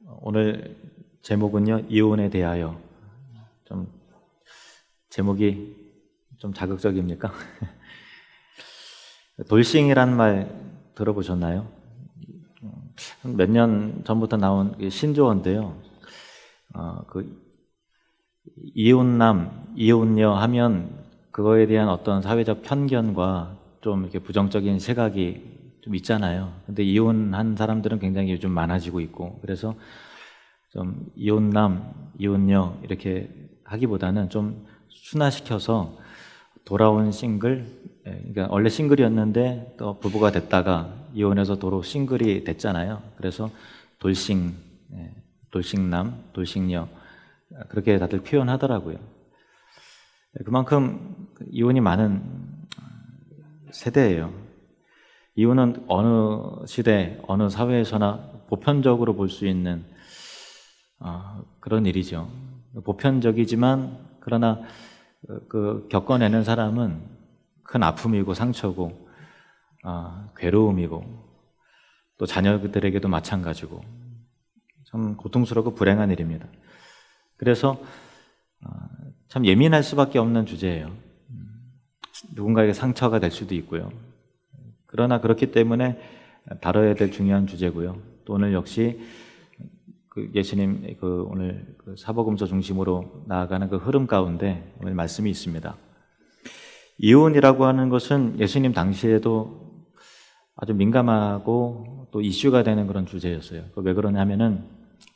오늘 제목은요, 이혼에 대하여. 좀 제목이 좀 자극적입니까? 돌싱이란 말 들어보셨나요? 몇 년 전부터 나온 신조어인데요. 이혼남, 이혼녀 하면 그거에 대한 어떤 사회적 편견과 좀 이렇게 부정적인 시각이 좀 있잖아요. 근데 이혼한 사람들은 굉장히 요즘 많아지고 있고, 그래서 좀 이혼남, 이혼녀 이렇게 하기보다는 좀 순화시켜서 돌아온 싱글, 그러니까 원래 싱글이었는데 또 부부가 됐다가 이혼해서 도로 싱글이 됐잖아요. 그래서 돌싱, 돌싱남, 돌싱녀 그렇게 다들 표현하더라고요. 그만큼 이혼이 많은 세대예요. 이혼은 어느 시대, 어느 사회에서나 보편적으로 볼 수 있는 그런 일이죠. 보편적이지만 그러나 겪어내는 사람은 큰 아픔이고 상처고 괴로움이고 또 자녀들에게도 마찬가지고 참 고통스럽고 불행한 일입니다. 그래서 참 예민할 수밖에 없는 주제예요. 누군가에게 상처가 될 수도 있고요. 그러나 그렇기 때문에 다뤄야 될 중요한 주제고요. 또 오늘 역시 예수님 오늘 사복음서 중심으로 나아가는 그 흐름 가운데 오늘 말씀이 있습니다. 이혼이라고 하는 것은 예수님 당시에도 아주 민감하고 또 이슈가 되는 그런 주제였어요. 왜 그러냐면은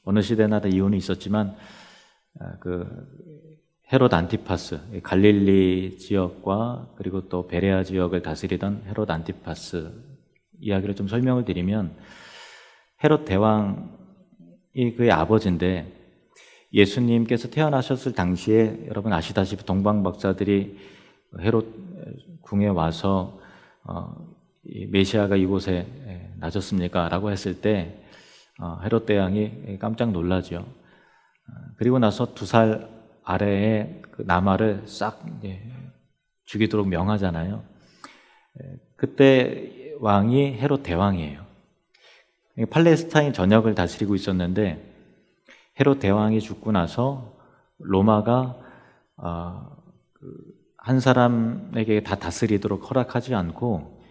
어느 시대나 다 이혼이 있었지만 헤롯 안티파스, 갈릴리 지역과 그리고 또 베레아 지역을 다스리던 헤롯 안티파스 이야기를 좀 설명을 드리면, 헤롯 대왕이 그의 아버지인데 예수님께서 태어나셨을 당시에 여러분 아시다시피 동방박사들이 헤롯 궁에 와서 메시아가 이곳에 나셨습니까? 라고 했을 때 헤롯 대왕이 깜짝 놀라죠. 그리고 나서 2살 아래에 나마를 싹 죽이도록 명하잖아요. 그때 왕이 헤롯 대왕이에요. 팔레스타인 전역을 다스리고 있었는데 헤롯 대왕이 죽고 나서 로마가 한 사람에게 다 다스리도록 허락하지 않고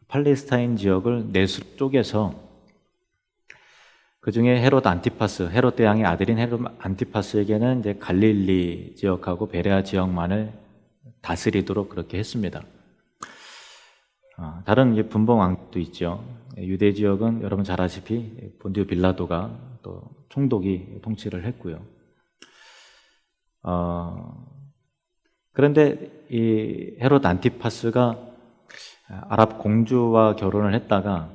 팔레스타인 지역을 내수 쪼개서 그 중에 헤롯 안티파스, 헤롯 대왕의 아들인 헤롯 안티파스에게는 이제 갈릴리 지역하고 베레아 지역만을 다스리도록 그렇게 했습니다. 다른 분봉 왕도 있죠. 유대 지역은 여러분 잘 아시피 본디오 빌라도가 또 총독이 통치를 했고요. 그런데 이 헤롯 안티파스가 아랍 공주와 결혼을 했다가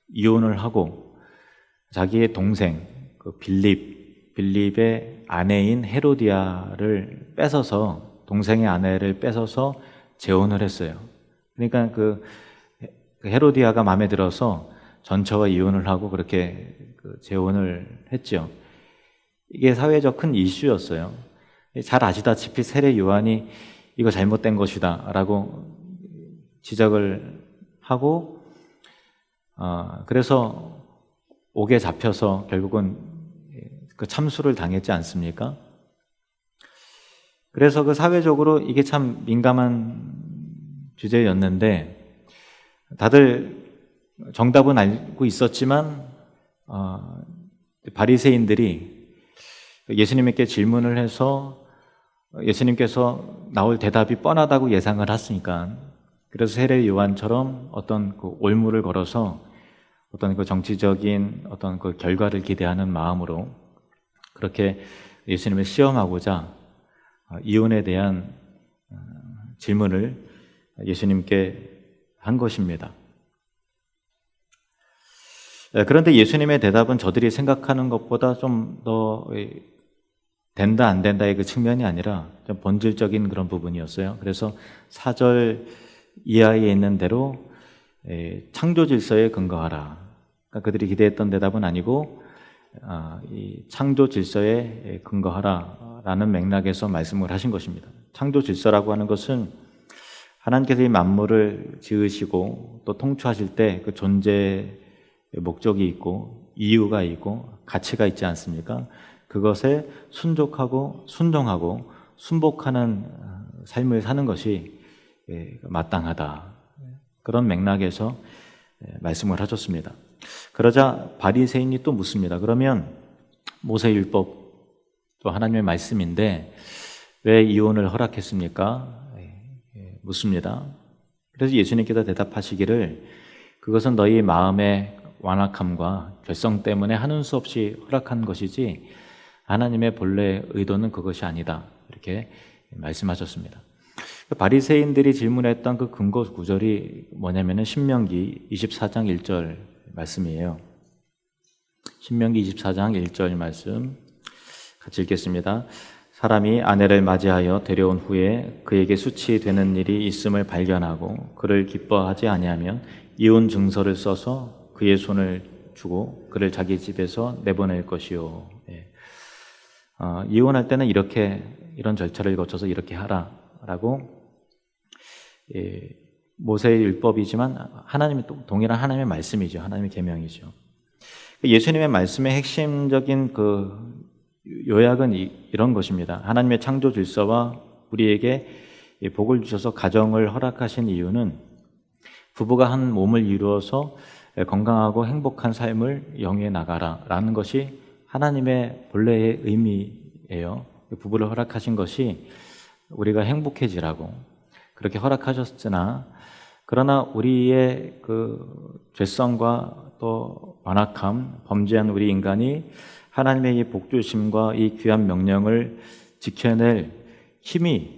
이혼을 하고 자기의 동생 빌립의 아내인 헤로디아를 뺏어서, 동생의 아내를 뺏어서 재혼을 했어요. 그러니까 헤로디아가 마음에 들어서 전처와 이혼을 하고 그렇게 재혼을 했죠. 이게 사회적 큰 이슈였어요. 잘 아시다시피 세례 요한이 이거 잘못된 것이다 라고 지적을 하고 그래서 옥에 잡혀서 결국은 그 참수를 당했지 않습니까? 그래서 사회적으로 이게 참 민감한 주제였는데 다들 정답은 알고 있었지만 바리새인들이 예수님께 질문을 해서 예수님께서 나올 대답이 뻔하다고 예상을 했으니까, 그래서 세례 요한처럼 어떤 올무를 걸어서 어떤 정치적인 어떤 결과를 기대하는 마음으로 그렇게 예수님을 시험하고자 이혼에 대한 질문을 예수님께 한 것입니다. 그런데 예수님의 대답은 저들이 생각하는 것보다 좀 더 된다 안 된다의 그 측면이 아니라 좀 본질적인 그런 부분이었어요. 그래서 4절 이하에 있는 대로 창조 질서에 근거하라. 그러니까 그들이 기대했던 대답은 아니고 이 창조 질서에 근거하라라는 맥락에서 말씀을 하신 것입니다. 창조 질서라고 하는 것은 하나님께서 이 만물을 지으시고 또 통치하실 때 그 존재의 목적이 있고 이유가 있고 가치가 있지 않습니까? 그것에 순종하고 순복하는 삶을 사는 것이 마땅하다. 그런 맥락에서 말씀을 하셨습니다. 그러자 바리새인이 또 묻습니다. 그러면 모세율법 또 하나님의 말씀인데 왜 이혼을 허락했습니까? 묻습니다. 그래서 예수님께서 대답하시기를 그것은 너희 마음의 완악함과 결성 때문에 하는 수 없이 허락한 것이지 하나님의 본래 의도는 그것이 아니다. 이렇게 말씀하셨습니다. 바리새인들이 질문했던 그 근거 구절이 뭐냐면은 신명기 24장 1절 말씀이에요. 신명기 24장 1절 말씀 같이 읽겠습니다. 사람이 아내를 맞이하여 데려온 후에 그에게 수치되는 일이 있음을 발견하고 그를 기뻐하지 아니하면 이혼 증서를 써서 그의 손을 주고 그를 자기 집에서 내보낼 것이요. 이혼할 때는 이런 절차를 거쳐서 이렇게 하라라고 모세의 율법이지만 동일한 하나님의 말씀이죠. 하나님의 계명이죠. 예수님의 말씀의 핵심적인 그 요약은 이런 것입니다. 하나님의 창조 질서와 우리에게 복을 주셔서 가정을 허락하신 이유는 부부가 한 몸을 이루어서 건강하고 행복한 삶을 영위해 나가라라는 것이 하나님의 본래의 의미예요. 부부를 허락하신 것이 우리가 행복해지라고 그렇게 허락하셨으나 그러나 우리의 그 죄성과 또 완악함, 범죄한 우리 인간이 하나님의 이 복주심과 이 귀한 명령을 지켜낼 힘이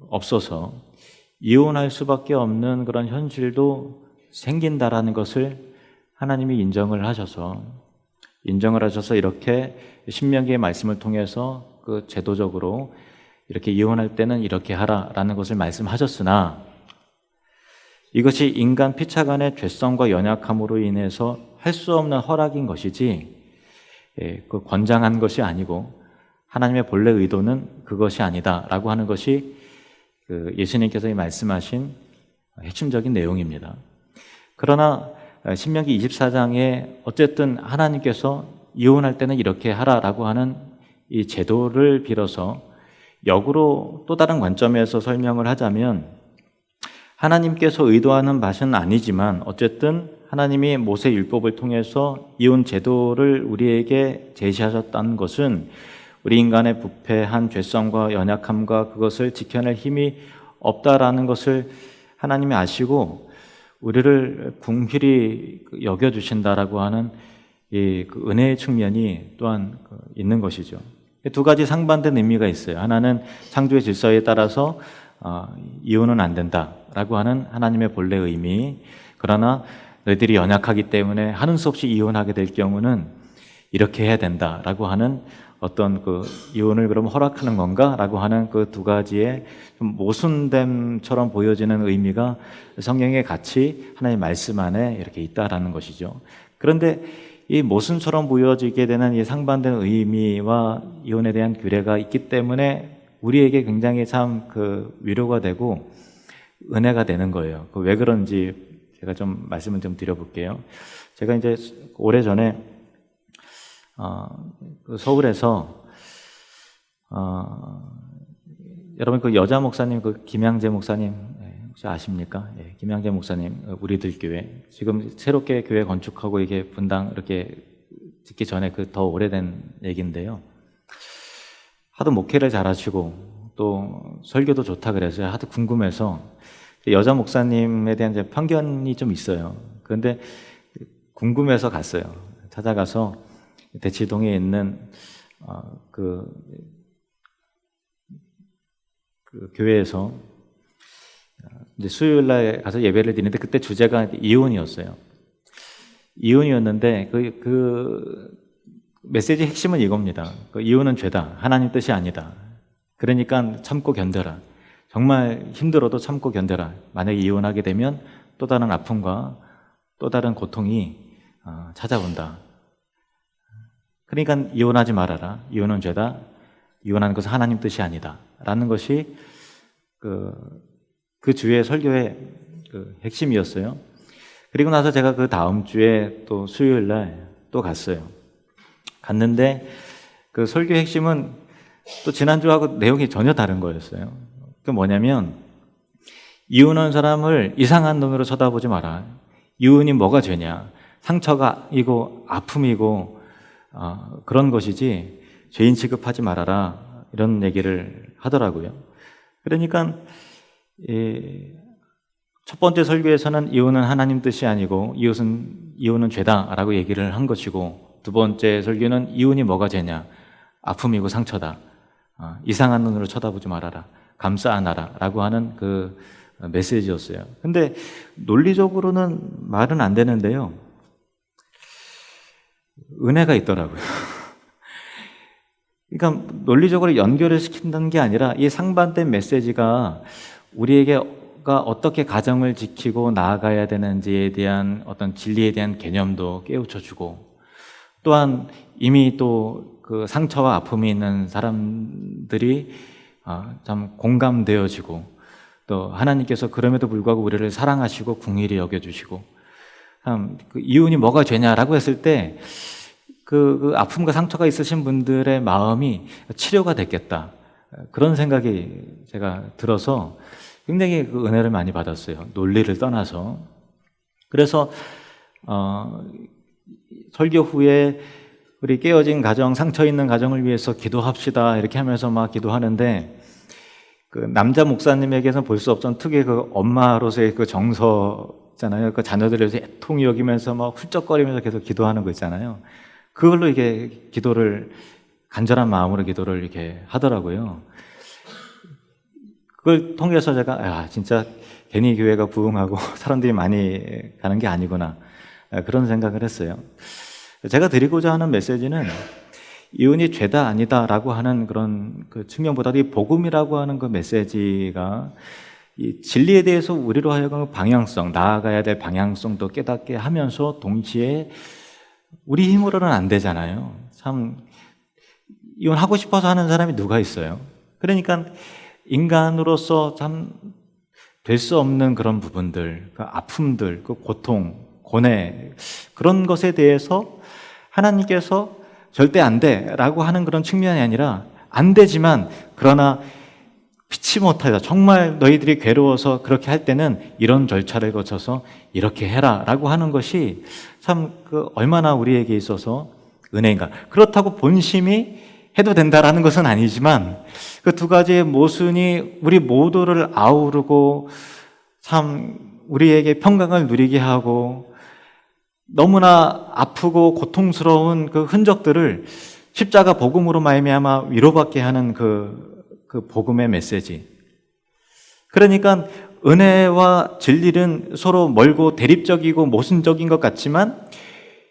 없어서 이혼할 수밖에 없는 그런 현실도 생긴다라는 것을 하나님이 인정을 하셔서 이렇게 신명기의 말씀을 통해서 그 제도적으로 이렇게 이혼할 때는 이렇게 하라라는 것을 말씀하셨으나 이것이 인간 피차간의 죄성과 연약함으로 인해서 할 수 없는 허락인 것이지 그 권장한 것이 아니고 하나님의 본래 의도는 그것이 아니다라고 하는 것이 그 예수님께서 말씀하신 핵심적인 내용입니다. 그러나 신명기 24장에 어쨌든 하나님께서 이혼할 때는 이렇게 하라라고 하는 이 제도를 빌어서 역으로 또 다른 관점에서 설명을 하자면 하나님께서 의도하는 바는 아니지만 어쨌든 하나님이 모세 율법을 통해서 이혼 제도를 우리에게 제시하셨다는 것은 우리 인간의 부패한 죄성과 연약함과 그것을 지켜낼 힘이 없다라는 것을 하나님이 아시고 우리를 궁휼히 여겨주신다라고 하는 이 은혜의 측면이 또한 있는 것이죠. 두 가지 상반된 의미가 있어요. 하나는 창조의 질서에 따라서 이혼은 안 된다라고 하는 하나님의 본래 의미. 그러나 너희들이 연약하기 때문에 하는 수 없이 이혼하게 될 경우는 이렇게 해야 된다라고 하는 어떤 그 이혼을 그럼 허락하는 건가라고 하는 그 두 가지의 좀 모순됨처럼 보여지는 의미가 성경에 같이 하나님의 말씀 안에 이렇게 있다라는 것이죠. 그런데 이 모순처럼 보여지게 되는 이 상반된 의미와 이혼에 대한 규례가 있기 때문에 우리에게 굉장히 참 그 위로가 되고 은혜가 되는 거예요. 그 왜 그런지 제가 좀 말씀을 좀 드려볼게요. 제가 이제 오래전에 그 서울에서 여러분 그 여자 목사님 그 김양재 목사님 혹시 아십니까? 예, 김양재 목사님 우리들 교회 지금 새롭게 교회 건축하고 이게 분당 이렇게 짓기 전에 그 더 오래된 얘기인데요. 하도 목회를 잘하시고 또 설교도 좋다 그래서 하도 궁금해서 여자 목사님에 대한 이제 편견이 좀 있어요. 그런데 궁금해서 갔어요. 찾아가서 대치동에 있는 그 교회에서 이제 수요일 날 가서 예배를 드리는데 그때 주제가 이혼이었어요. 이혼이었는데 그 메시지 핵심은 이겁니다. 그 이혼은 죄다. 하나님 뜻이 아니다. 그러니까 참고 견뎌라. 정말 힘들어도 참고 견뎌라. 만약에 이혼하게 되면 또 다른 아픔과 또 다른 고통이 찾아온다. 그러니까 이혼하지 말아라. 이혼은 죄다. 이혼하는 것은 하나님 뜻이 아니다. 라는 것이 그 주의 설교의 그 핵심이었어요. 그리고 나서 제가 그 다음 주에 또 수요일 날 또 갔어요. 갔는데 그 설교의 핵심은 또 지난주하고 내용이 전혀 다른 거였어요. 그 뭐냐면 이혼한 사람을 이상한 눈으로 쳐다보지 마라. 이혼이 뭐가 죄냐? 상처가 이고 아픔이고 그런 것이지 죄인 취급하지 말아라. 이런 얘기를 하더라고요. 그러니까 첫 번째 설교에서는 이혼은 하나님 뜻이 아니고 이혼은 죄다라고 얘기를 한 것이고, 두 번째 설교는 이혼이 뭐가 죄냐? 아픔이고 상처다. 이상한 눈으로 쳐다보지 말아라. 감싸 안아라. 라고 하는 그 메시지였어요. 근데 논리적으로는 말은 안 되는데요. 은혜가 있더라고요. 그러니까 논리적으로 연결을 시킨다는 게 아니라 이 상반된 메시지가 우리에게가 어떻게 가정을 지키고 나아가야 되는지에 대한 어떤 진리에 대한 개념도 깨우쳐주고, 또한 이미 또 그 상처와 아픔이 있는 사람들이 참 공감되어지고, 또 하나님께서 그럼에도 불구하고 우리를 사랑하시고 긍휼히 여겨주시고, 그 이혼이 뭐가 죄냐라고 했을 때 그 아픔과 상처가 있으신 분들의 마음이 치료가 됐겠다, 그런 생각이 제가 들어서 굉장히 그 은혜를 많이 받았어요. 논리를 떠나서. 그래서 설교 후에 우리 깨어진 가정, 상처 있는 가정을 위해서 기도합시다 이렇게 하면서 막 기도하는데, 그 남자 목사님에게서 볼 수 없던 특유의 그 엄마로서의 그 정서 있잖아요. 그 자녀들을 애통히 여기면서 막 훌쩍거리면서 계속 기도하는 거 있잖아요. 그걸로 이게 기도를, 간절한 마음으로 기도를 이렇게 하더라고요. 그걸 통해서 제가 진짜 괜히 교회가 부흥하고 사람들이 많이 가는 게 아니구나, 그런 생각을 했어요. 제가 드리고자 하는 메시지는 이혼이 죄다 아니다라고 하는 그런 그 측면보다도 이 복음이라고 하는 그 메시지가 이 진리에 대해서 우리로 하여금 방향성, 나아가야 될 방향성도 깨닫게 하면서 동시에 우리 힘으로는 안 되잖아요. 참 이혼하고 싶어서 하는 사람이 누가 있어요? 그러니까 인간으로서 참 될 수 없는 그런 부분들, 그 아픔들, 그 고통, 고뇌, 그런 것에 대해서 하나님께서 절대 안 돼라고 하는 그런 측면이 아니라, 안 되지만 그러나 피치 못하다, 정말 너희들이 괴로워서 그렇게 할 때는 이런 절차를 거쳐서 이렇게 해라 라고 하는 것이 참 그 얼마나 우리에게 있어서 은혜인가. 그렇다고 본심이 해도 된다라는 것은 아니지만 그 두 가지의 모순이 우리 모두를 아우르고 참 우리에게 평강을 누리게 하고 너무나 아프고 고통스러운 그 흔적들을 십자가 복음으로 말미암아 위로받게 하는 그 복음의 메시지. 그러니까 은혜와 진리는 서로 멀고 대립적이고 모순적인 것 같지만,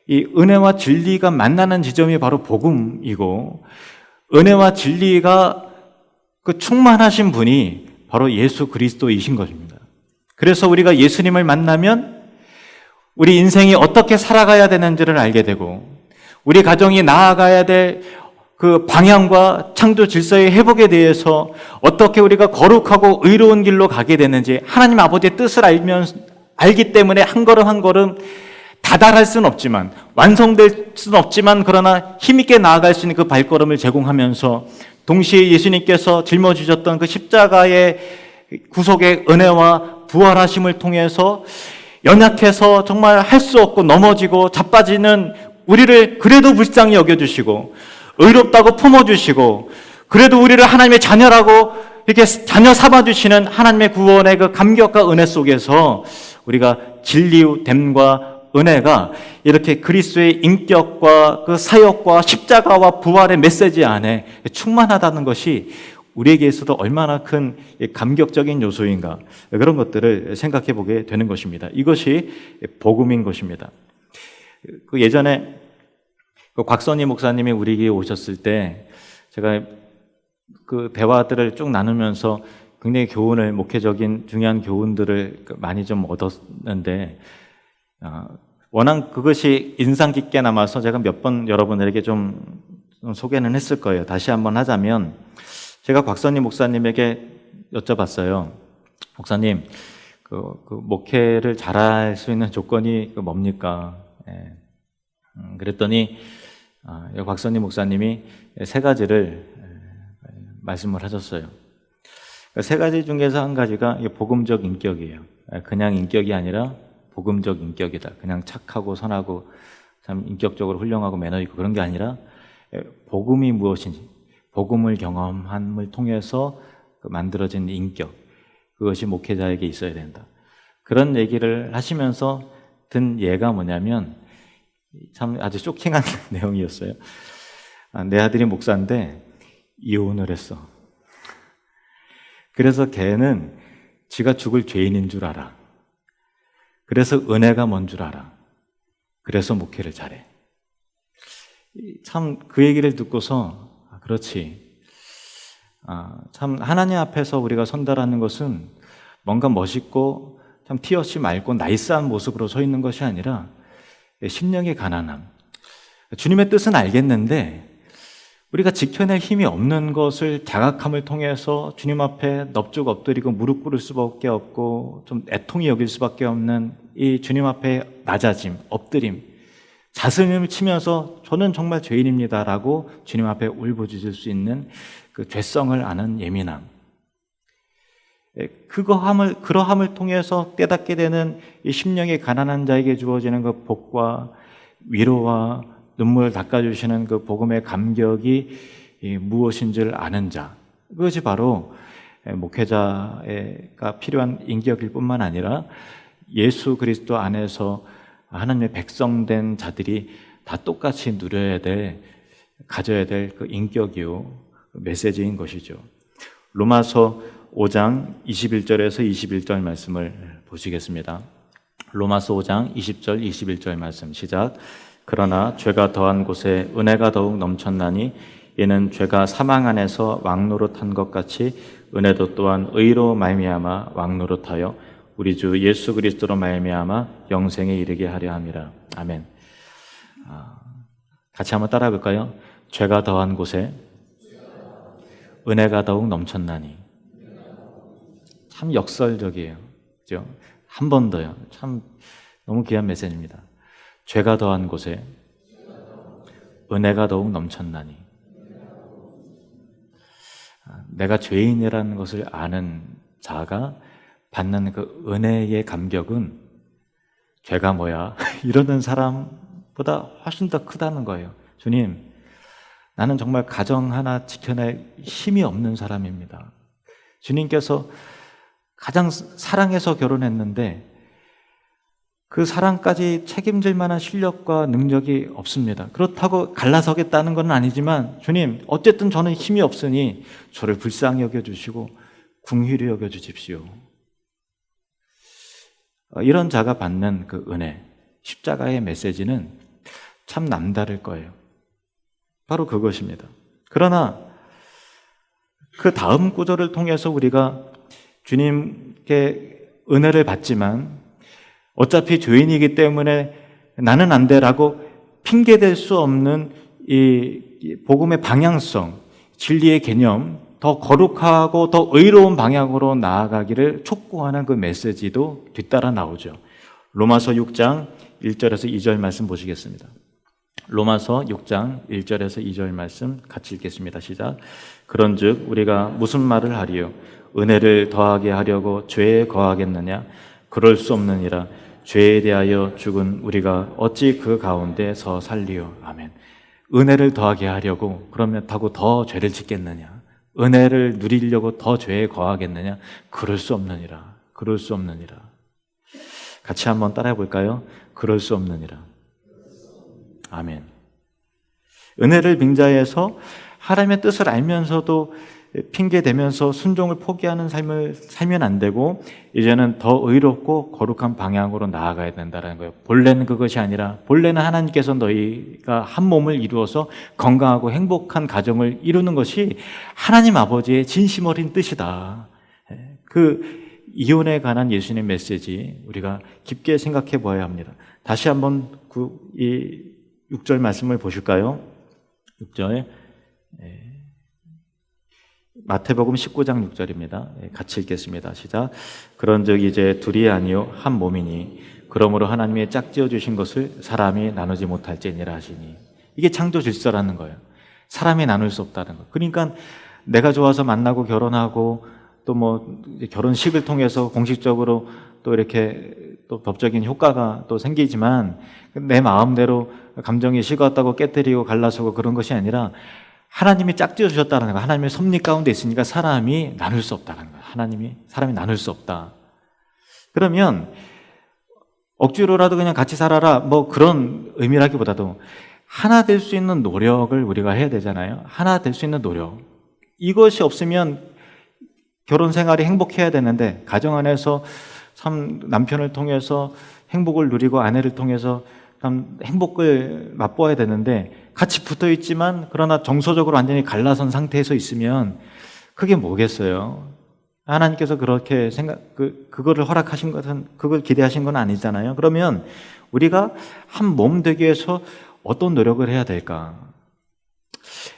이 은혜와 진리가 만나는 지점이 바로 복음이고, 은혜와 진리가 그 충만하신 분이 바로 예수 그리스도이신 것입니다. 그래서 우리가 예수님을 만나면 우리 인생이 어떻게 살아가야 되는지를 알게 되고, 우리 가정이 나아가야 될 그 방향과 창조 질서의 회복에 대해서 어떻게 우리가 거룩하고 의로운 길로 가게 되는지 하나님 아버지의 뜻을 알기 때문에 한 걸음 한 걸음 다다를 수는 없지만, 완성될 수는 없지만, 그러나 힘있게 나아갈 수 있는 그 발걸음을 제공하면서 동시에 예수님께서 짊어지셨던 그 십자가의 구속의 은혜와 부활하심을 통해서 연약해서 정말 할 수 없고 넘어지고 자빠지는 우리를 그래도 불쌍히 여겨주시고 의롭다고 품어주시고, 그래도 우리를 하나님의 자녀라고 이렇게 자녀 삼아주시는 하나님의 구원의 그 감격과 은혜 속에서 우리가 진리됨과 은혜가 이렇게 그리스도의 인격과 그 사역과 십자가와 부활의 메시지 안에 충만하다는 것이 우리에게 있어도 얼마나 큰 감격적인 요소인가, 그런 것들을 생각해 보게 되는 것입니다. 이것이 복음인 것입니다. 그 예전에 그 곽선희 목사님이 우리에게 오셨을 때 제가 그 대화들을 쭉 나누면서 굉장히 교훈을, 목회적인 중요한 교훈들을 많이 좀 얻었는데, 워낙 그것이 인상 깊게 남아서 제가 몇 번 여러분들에게 좀 소개는 했을 거예요. 다시 한번 하자면, 제가 곽선희 목사님에게 여쭤봤어요. 목사님, 그 목회를 잘할 수 있는 조건이 뭡니까? 그랬더니 여기 박선희 목사님이 세 가지를 말씀을 하셨어요. 세 가지 중에서 한 가지가 복음적 인격이에요. 그냥 인격이 아니라 복음적 인격이다. 그냥 착하고 선하고 참 인격적으로 훌륭하고 매너 있고 그런 게 아니라 복음이 무엇인지, 복음을 경험함을 통해서 만들어진 인격, 그것이 목회자에게 있어야 된다. 그런 얘기를 하시면서 든 예가 뭐냐면 참 아주 쇼킹한 내용이었어요. 내 아들이 목사인데 이혼을 했어. 그래서 걔는 지가 죽을 죄인인 줄 알아. 그래서 은혜가 뭔 줄 알아. 그래서 목회를 잘해. 참 그 얘기를 듣고서 그렇지. 참 하나님 앞에서 우리가 선다라는 것은 뭔가 멋있고 참 티 없이 맑고 나이스한 모습으로 서 있는 것이 아니라 심령의 가난함. 주님의 뜻은 알겠는데 우리가 지켜낼 힘이 없는 것을 자각함을 통해서 주님 앞에 넙죽 엎드리고 무릎 꿇을 수밖에 없고 좀 애통이 여길 수밖에 없는 이 주님 앞에 낮아짐, 엎드림, 자승을 치면서 저는 정말 죄인입니다라고 주님 앞에 울부짖을 수 있는 그 죄성을 아는 예민함. 그러함을 통해서 깨닫게 되는 이 심령이 가난한 자에게 주어지는 그 복과 위로와 눈물을 닦아주시는 그 복음의 감격이 무엇인지를 아는 자. 그것이 바로 목회자가 필요한 인격일 뿐만 아니라 예수 그리스도 안에서 하나님의 백성된 자들이 다 똑같이 누려야 될, 가져야 될 그 인격이요, 메시지인 것이죠. 로마서 5장 21절에서 21절 말씀을 보시겠습니다. 로마서 5장 20절 21절 말씀 시작. 그러나 죄가 더한 곳에 은혜가 더욱 넘쳤나니 이는 죄가 사망 안에서 왕노릇한 것 같이 은혜도 또한 의로 말미암아 왕노릇하여 우리 주 예수 그리스도로 말미암아 영생에 이르게 하려 함이라. 아멘. 같이 한번 따라해 볼까요? 죄가 더한 곳에 은혜가 더욱 넘쳤나니. 참 역설적이에요. 그죠? 한 번 더요. 참 너무 귀한 메시지입니다. 죄가 더한 곳에 은혜가 더욱 넘쳤나니. 내가 죄인이라는 것을 아는 자가 받는 그 은혜의 감격은 죄가 뭐야? 이러는 사람보다 훨씬 더 크다는 거예요. 주님, 나는 정말 가정 하나 지켜낼 힘이 없는 사람입니다. 주님께서 가장 사랑해서 결혼했는데 그 사랑까지 책임질 만한 실력과 능력이 없습니다. 그렇다고 갈라서겠다는 건 아니지만 주님, 어쨌든 저는 힘이 없으니 저를 불쌍히 여겨주시고 궁휼히 여겨주십시오. 이런 자가 받는 그 은혜, 십자가의 메시지는 참 남다를 거예요. 바로 그것입니다. 그러나 그 다음 구절을 통해서 우리가 주님께 은혜를 받지만 어차피 죄인이기 때문에 나는 안 돼라고 핑계댈 수 없는 이 복음의 방향성, 진리의 개념, 더 거룩하고 더 의로운 방향으로 나아가기를 촉구하는 그 메시지도 뒤따라 나오죠. 로마서 6장 1절에서 2절 말씀 보시겠습니다. 로마서 6장 1절에서 2절 말씀 같이 읽겠습니다. 시작. 그런즉 우리가 무슨 말을 하리요? 은혜를 더하게 하려고 죄에 거하겠느냐? 그럴 수 없느니라. 죄에 대하여 죽은 우리가 어찌 그 가운데서 살리요? 아멘. 은혜를 더하게 하려고 그렇다고 더 죄를 짓겠느냐? 은혜를 누리려고 더 죄에 거하겠느냐? 그럴 수 없느니라. 그럴 수 없느니라. 같이 한번 따라해 볼까요? 그럴 수 없느니라. 아멘. 은혜를 빙자해서 하나님의 뜻을 알면서도 핑계대면서 순종을 포기하는 삶을 살면 안 되고 이제는 더 의롭고 거룩한 방향으로 나아가야 된다는 거예요. 본래는 그것이 아니라 본래는 하나님께서 너희가 한 몸을 이루어서 건강하고 행복한 가정을 이루는 것이 하나님 아버지의 진심 어린 뜻이다. 그 이혼에 관한 예수님의 메시지 우리가 깊게 생각해 보아야 합니다. 다시 한번 이 6절 말씀을 보실까요? 6절 마태복음 19장 6절입니다. 같이 읽겠습니다. 시작. 그런즉 이제 둘이 아니요 한 몸이니 그러므로 하나님이 짝지어 주신 것을 사람이 나누지 못할지니라 하시니. 이게 창조 질서라는 거예요. 사람이 나눌 수 없다는 거. 그러니까 내가 좋아서 만나고 결혼하고 또 뭐 결혼식을 통해서 공식적으로 또 이렇게 또 법적인 효과가 또 생기지만 내 마음대로 감정이 식었다고 깨뜨리고 갈라서고 그런 것이 아니라 하나님이 짝지어 주셨다는 거. 하나님의 섭리 가운데 있으니까 사람이 나눌 수 없다는 거예요. 사람이 나눌 수 없다. 그러면 억지로라도 그냥 같이 살아라 뭐 그런 의미라기보다도 하나 될 수 있는 노력을 우리가 해야 되잖아요. 하나 될 수 있는 노력. 이것이 없으면 결혼 생활이 행복해야 되는데 가정 안에서 참 남편을 통해서 행복을 누리고 아내를 통해서 참 행복을 맛보아야 되는데 같이 붙어 있지만 그러나 정서적으로 완전히 갈라선 상태에서 있으면 그게 뭐겠어요? 하나님께서 그렇게 그거를 허락하신 것은 그걸 기대하신 건 아니잖아요. 그러면 우리가 한 몸 되기 위해서 어떤 노력을 해야 될까?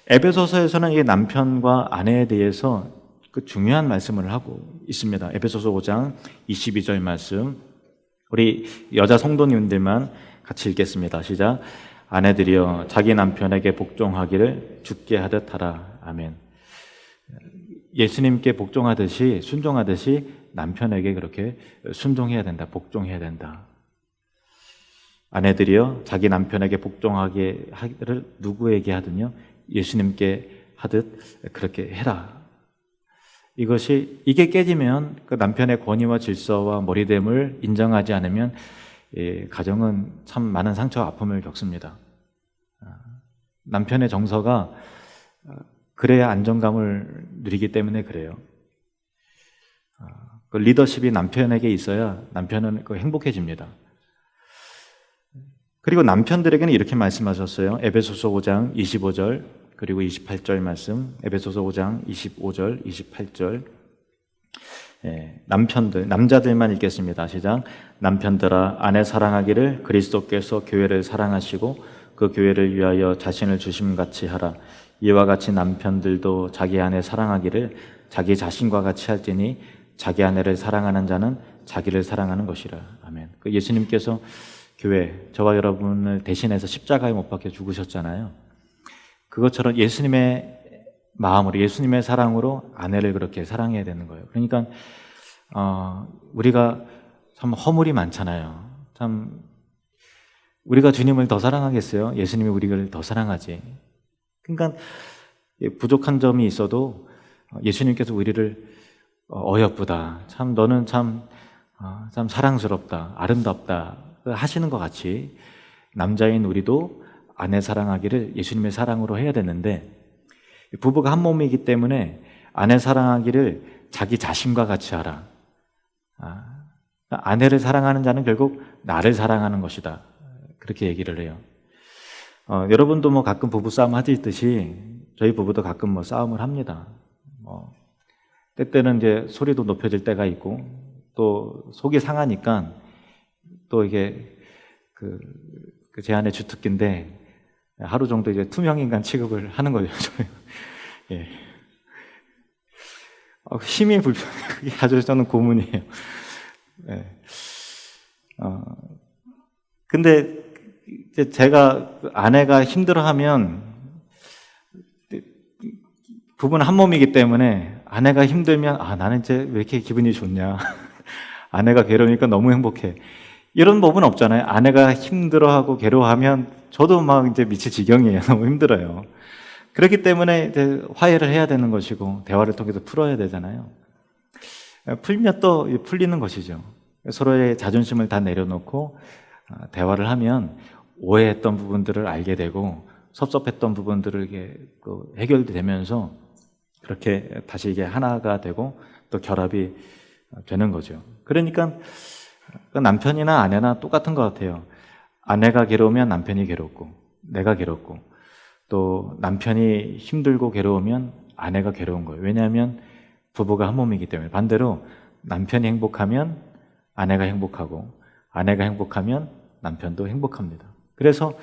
에베소서에서는 이 남편과 아내에 대해서 그 중요한 말씀을 하고 있습니다. 에베소서 5장 22절 말씀. 우리 여자 성도님들만 같이 읽겠습니다. 시작. 아내들이여 자기 남편에게 복종하기를 주께 하듯 하라. 아멘. 예수님께 복종하듯이 순종하듯이 남편에게 그렇게 순종해야 된다. 복종해야 된다. 아내들이여 자기 남편에게 복종하기를 누구에게 하든요? 예수님께 하듯 그렇게 해라. 이게 깨지면 그 남편의 권위와 질서와 머리됨을 인정하지 않으면 가정은 참 많은 상처와 아픔을 겪습니다. 남편의 정서가 그래야 안정감을 누리기 때문에 그래요. 그 리더십이 남편에게 있어야 남편은 행복해집니다. 그리고 남편들에게는 이렇게 말씀하셨어요. 에베소서 5장 25절 그리고 28절 말씀. 에베소서 5장 25절 28절. 남자들만 읽겠습니다. 시작. 남편들아 아내 사랑하기를 그리스도께서 교회를 사랑하시고 그 교회를 위하여 자신을 주심같이 하라. 이와 같이 남편들도 자기 아내 사랑하기를 자기 자신과 같이 할지니 자기 아내를 사랑하는 자는 자기를 사랑하는 것이라. 아멘. 그 예수님께서 교회, 저와 여러분을 대신해서 십자가에 못 박혀 죽으셨잖아요. 그것처럼 예수님의 마음으로, 예수님의 사랑으로 아내를 그렇게 사랑해야 되는 거예요. 그러니까 우리가 참 허물이 많잖아요. 참 우리가 주님을 더 사랑하겠어요? 예수님이 우리를 더 사랑하지. 그러니까 부족한 점이 있어도 예수님께서 우리를 어여쁘다, 참 너는 참 사랑스럽다, 아름답다 하시는 것 같이 남자인 우리도 아내 사랑하기를 예수님의 사랑으로 해야 되는데, 부부가 한 몸이기 때문에 아내 사랑하기를 자기 자신과 같이 하라. 아내를 사랑하는 자는 결국 나를 사랑하는 것이다. 그렇게 얘기를 해요. 여러분도 뭐 가끔 부부싸움 하듯이 저희 부부도 가끔 뭐 싸움을 합니다. 때때는 이제 소리도 높여질 때가 있고, 또 속이 상하니까 또 이게 제 안에 주특기인데 하루 정도 이제 투명인간 취급을 하는 거죠. 예. 힘이 불편해. 그게 아주 저는 고문이에요. 예. 근데 이제 제가 아내가 힘들어하면, 부부는 한 몸이기 때문에 아내가 힘들면 나는 이제 왜 이렇게 기분이 좋냐. 아내가 괴로우니까 너무 행복해. 이런 법은 없잖아요. 아내가 힘들어하고 괴로워하면 저도 막 이제 미칠 지경이에요. 너무 힘들어요. 그렇기 때문에 이제 화해를 해야 되는 것이고, 대화를 통해서 풀어야 되잖아요. 풀면 또 풀리는 것이죠. 서로의 자존심을 다 내려놓고 대화를 하면 오해했던 부분들을 알게 되고, 섭섭했던 부분들을 이게 해결되면서 그렇게 다시 이게 하나가 되고 또 결합이 되는 거죠. 그러니까 남편이나 아내나 똑같은 것 같아요. 아내가 괴로우면 남편이 괴롭고, 내가 괴롭고, 또 남편이 힘들고 괴로우면 아내가 괴로운 거예요. 왜냐하면 부부가 한 몸이기 때문에. 반대로 남편이 행복하면 아내가 행복하고, 아내가 행복하면 남편도 행복합니다. 그래서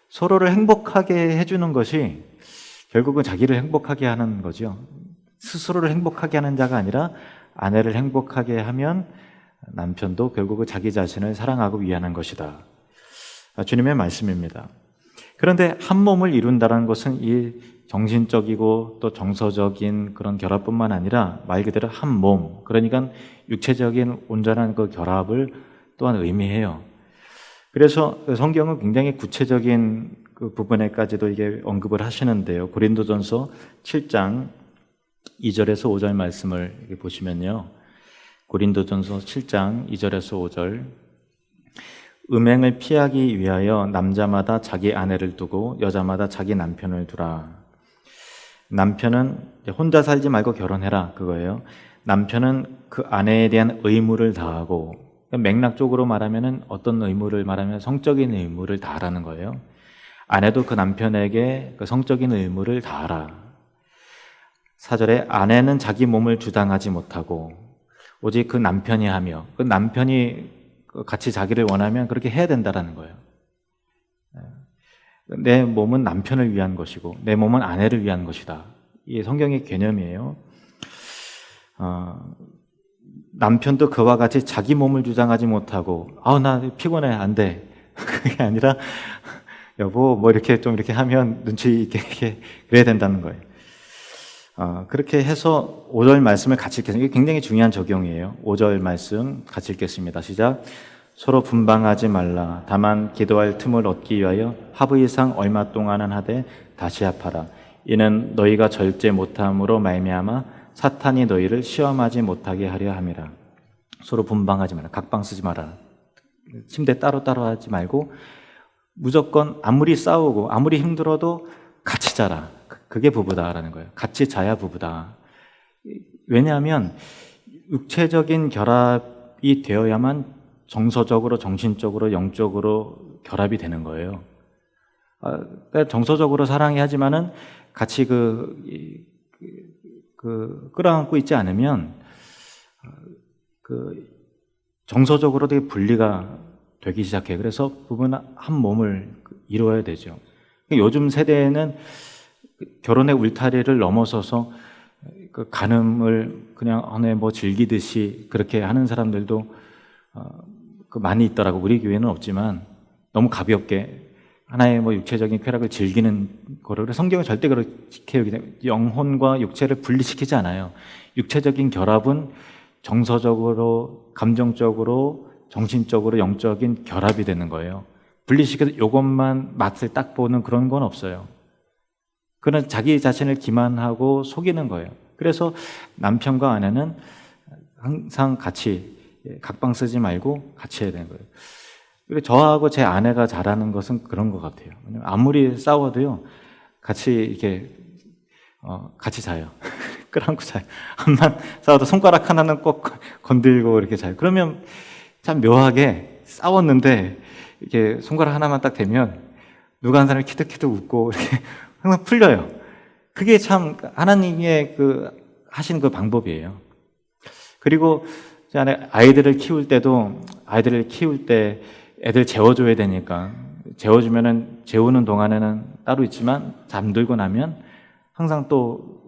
서로를 행복하게 해주는 것이 결국은 자기를 행복하게 하는 거죠. 스스로를 행복하게 하는 자가 아니라 아내를 행복하게 하면 남편도 결국은 자기 자신을 사랑하고 위하는 것이다. 주님의 말씀입니다. 그런데 한 몸을 이룬다는 것은 이 정신적이고 또 정서적인 그런 결합뿐만 아니라 말 그대로 한 몸, 그러니까 육체적인 온전한 그 결합을 또한 의미해요. 그래서 성경은 굉장히 구체적인 그 부분에까지도 이게 언급을 하시는데요. 고린도전서 7장 2절에서 5절 말씀을 보시면요. 고린도전서 7장 2절에서 5절. 음행을 피하기 위하여 남자마다 자기 아내를 두고 여자마다 자기 남편을 두라. 남편은 혼자 살지 말고 결혼해라, 그거예요. 남편은 그 아내에 대한 의무를 다하고, 맥락적으로 말하면 어떤 의무를 말하면 성적인 의무를 다하라는 거예요. 아내도 그 남편에게 그 성적인 의무를 다하라. 4절에 아내는 자기 몸을 주장하지 못하고 오직 그 남편이 하며, 그 남편이 같이 자기를 원하면 그렇게 해야 된다라는 거예요. 내 몸은 남편을 위한 것이고 내 몸은 아내를 위한 것이다. 이게 성경의 개념이에요. 남편도 그와 같이 자기 몸을 주장하지 못하고 나 피곤해, 안 돼. 그게 아니라 여보 뭐 이렇게 좀 이렇게 하면 눈치 있게 그래야 된다는 거예요. 그렇게 해서 5절 말씀을 같이 읽겠습니다. 이게 굉장히 중요한 적용이에요. 5절 말씀 같이 읽겠습니다. 시작. 서로 분방하지 말라. 다만 기도할 틈을 얻기 위하여 하부 이상 얼마 동안은 하되 다시 합하라. 이는 너희가 절제 못함으로 말미암아 사탄이 너희를 시험하지 못하게 하려 함이라. 서로 분방하지 말라. 각방 쓰지 마라. 침대 따로따로 하지 말고 무조건 아무리 싸우고 아무리 힘들어도 같이 자라. 그게 부부다라는 거예요. 같이 자야 부부다. 왜냐하면 육체적인 결합이 되어야만 정서적으로, 정신적으로, 영적으로 결합이 되는 거예요. 그러니까 정서적으로 사랑이 하지만은 같이 끌어안고 있지 않으면 정서적으로 되게 분리가 되기 시작해요. 그래서 부부는 한 몸을 이루어야 되죠. 요즘 세대에는 결혼의 울타리를 넘어서서 그 간음을 그냥 뭐 즐기듯이 그렇게 하는 사람들도 많이 있더라고. 우리 교회는 없지만 너무 가볍게 하나의 뭐 육체적인 쾌락을 즐기는 거를. 그래서 성경은 절대 그렇게 영혼과 육체를 분리시키지 않아요. 육체적인 결합은 정서적으로, 감정적으로, 정신적으로, 영적인 결합이 되는 거예요. 분리시켜서 이것만 맛을 딱 보는 그런 건 없어요. 그는 자기 자신을 기만하고 속이는 거예요. 그래서 남편과 아내는 항상 같이 각방 쓰지 말고 같이 해야 되는 거예요. 그리고 저하고 제 아내가 잘하는 것은 그런 것 같아요. 아무리 싸워도요, 같이 이렇게 같이 자요. 끌어안고 자요. 한만 싸워도 손가락 하나는 꼭 건들고 이렇게 자요. 그러면 참 묘하게 싸웠는데 이렇게 손가락 하나만 딱 대면 누가 한 사람이 키득키득 웃고 이렇게 항상 풀려요. 그게 참 하나님의 하신 그 방법이에요. 그리고 아이들을 키울 때도 아이들을 키울 때 애들 재워줘야 되니까 재워주면은 재우는 동안에는 따로 있지만 잠들고 나면 항상 또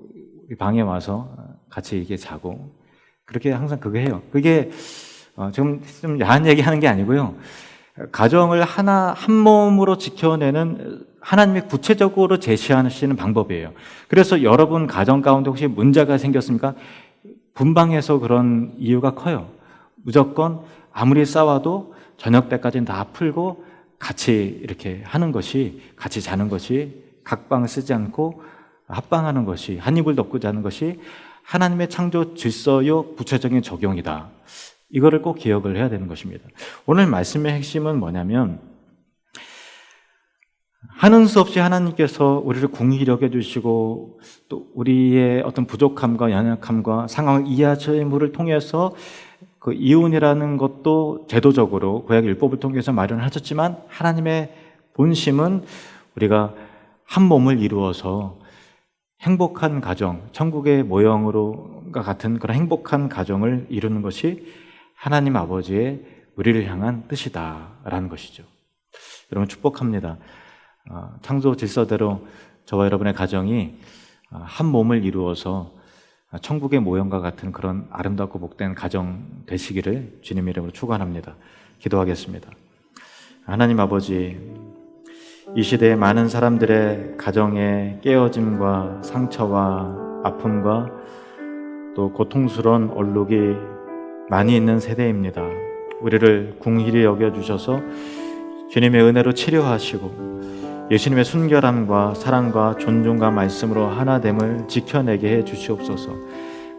방에 와서 같이 이렇게 자고 그렇게 항상 그거 해요. 그게 지금 좀 야한 얘기 하는 게 아니고요. 가정을 한 몸으로 지켜내는 하나님이 구체적으로 제시하시는 방법이에요. 그래서 여러분 가정 가운데 혹시 문제가 생겼습니까? 분방해서 그런 이유가 커요. 무조건 아무리 싸워도 저녁 때까지는 다 풀고 같이 이렇게 하는 것이, 같이 자는 것이, 각방 쓰지 않고 합방하는 것이, 한 입을 덮고 자는 것이 하나님의 창조 질서요 구체적인 적용이다. 이거를 꼭 기억을 해야 되는 것입니다. 오늘 말씀의 핵심은 뭐냐면 하는 수 없이 하나님께서 우리를 궁히 여겨주시고 또 우리의 어떤 부족함과 연약함과 상황을 이해하심을 통해서 그 이혼이라는 것도 제도적으로 구약 율법을 통해서 마련을 하셨지만 하나님의 본심은 우리가 한 몸을 이루어서 행복한 가정, 천국의 모형으로가 같은 그런 행복한 가정을 이루는 것이 하나님 아버지의 우리를 향한 뜻이다라는 것이죠. 여러분 축복합니다. 창조 질서대로 저와 여러분의 가정이 한 몸을 이루어서 천국의 모형과 같은 그런 아름답고 복된 가정 되시기를 주님 이름으로 축원합니다. 기도하겠습니다. 하나님 아버지, 이 시대에 많은 사람들의 가정의 깨어짐과 상처와 아픔과 또 고통스러운 얼룩이 많이 있는 세대입니다. 우리를 궁휼히 여겨주셔서 주님의 은혜로 치료하시고 예수님의 순결함과 사랑과 존중과 말씀으로 하나됨을 지켜내게 해 주시옵소서.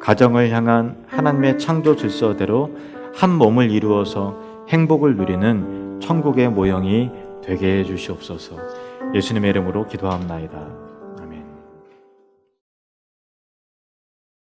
가정을 향한 하나님의 창조 질서대로 한 몸을 이루어서 행복을 누리는 천국의 모형이 되게 해 주시옵소서. 예수님의 이름으로 기도합나이다.